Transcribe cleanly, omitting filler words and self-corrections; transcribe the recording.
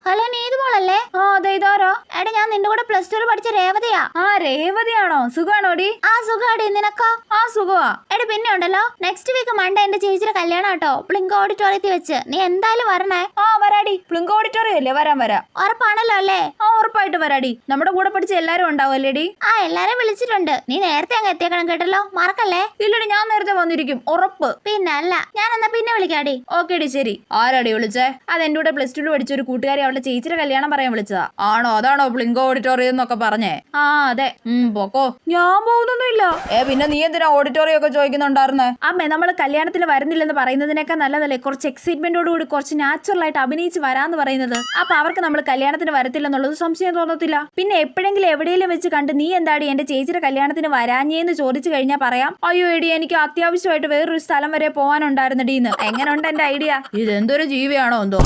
Hello Neethu മോളല്ലേ? ആ അതെ, ഇതാരാ? എടാ ഞാൻ നിന്റെ കൂടെ പ്ലസ് ടു പഠിച്ച രേവതിയാ. ആ രേവതിയാണോ? സുഖാണോടി? ആ സുഖാടി, നിനക്കോ? ആ സുഖമാ. എടാ പിന്നെ ഉണ്ടല്ലോ, നെക്സ്റ്റ് വീക്ക് മൺഡേ എന്റെ ചേച്ചിയുടെ കല്യാണം കേട്ടോ, പ്ലിങ്ക് ഓഡിറ്റോറിയത്തിൽ വെച്ച്. നീ എന്തായാലും വരണേ. ആ വരാടി. പ്ലിങ്ക് ഓഡിറ്റോറിയം അല്ലേ? വരാം. ഉറപ്പാണല്ലോ അല്ലേ? ആ ഉറപ്പായിട്ട് വരാടി. നമ്മുടെ കൂടെ പഠിച്ച എല്ലാരും ഉണ്ടാവുമല്ലേടി? ആ എല്ലാരും വിളിച്ചിട്ടുണ്ട്. നീ നേരത്തെ അങ്ങ് എത്തിയേക്കണം കേട്ടല്ലോ, മറക്കല്ലേ? ഇല്ലടി, ഞാൻ നേരത്തെ വന്നിരിക്കും, ഉറപ്പ്. പിന്നെ അല്ല, ഞാൻ എന്നാ പിന്നെ വിളിക്കാടി. ഓക്കേടി ശരി. ആരാടി വിളിച്ചേ? അത് എന്റെ കൂടെ പ്ലസ് ടു പഠിച്ച ഒരു കൂട്ടുകാരി അവളുടെ ചേച്ചിയുടെ കല്യാണം പറയാൻ വിളിച്ചതാ. ആണോ? അതാണോ പ്ലിങ്ക് ഓഡിറ്റോറിയം എന്നൊക്കെ പറഞ്ഞേ? ആ അതെ. പൊക്കോ. ഞാൻ പോകുന്നൊന്നുമില്ല. പിന്നെ നീ എന്തിനാ ഓഡിറ്റോറിയം ഒക്കെ ചോദിക്കുന്നുണ്ടായിരുന്നേ? അമ്മേ, നമ്മൾ കല്യാണത്തിന് വരുന്നില്ലെന്ന് പറയുന്നതിനൊക്കെ നല്ലതല്ലേ കുറച്ച് എക്സൈറ്റ്മെന്റോട് കൂടി കുറച്ച് നാച്ചുറൽ ആയിട്ട് അഭിനയിച്ച് വരാന്ന് പറയുന്നത്. അപ്പൊ അവർക്ക് നമ്മൾ കല്യാണത്തിന് വരത്തില്ലെന്നുള്ളത് സംശയം തോന്നത്തില്ല. പിന്നെ എപ്പോഴെങ്കിലും എവിടെയെങ്കിലും വെച്ച് കണ്ട് നീ എന്താടി എന്റെ ചേച്ചിയുടെ കല്യാണത്തിന് വരാഞ്ഞേന്ന് ചോദിച്ചു കഴിഞ്ഞാൽ പറയാം, അയ്യോ എടി എനിക്ക് അത്യാവശ്യമായിട്ട് വേറൊരു സ്ഥലം വരെ പോകാനുണ്ടായിരുന്നടീന്ന്. എങ്ങനെ ഉണ്ട് എന്റെ ഐഡിയ? ഇതെന്തൊരു ജീവിയാണോ എന്തോ.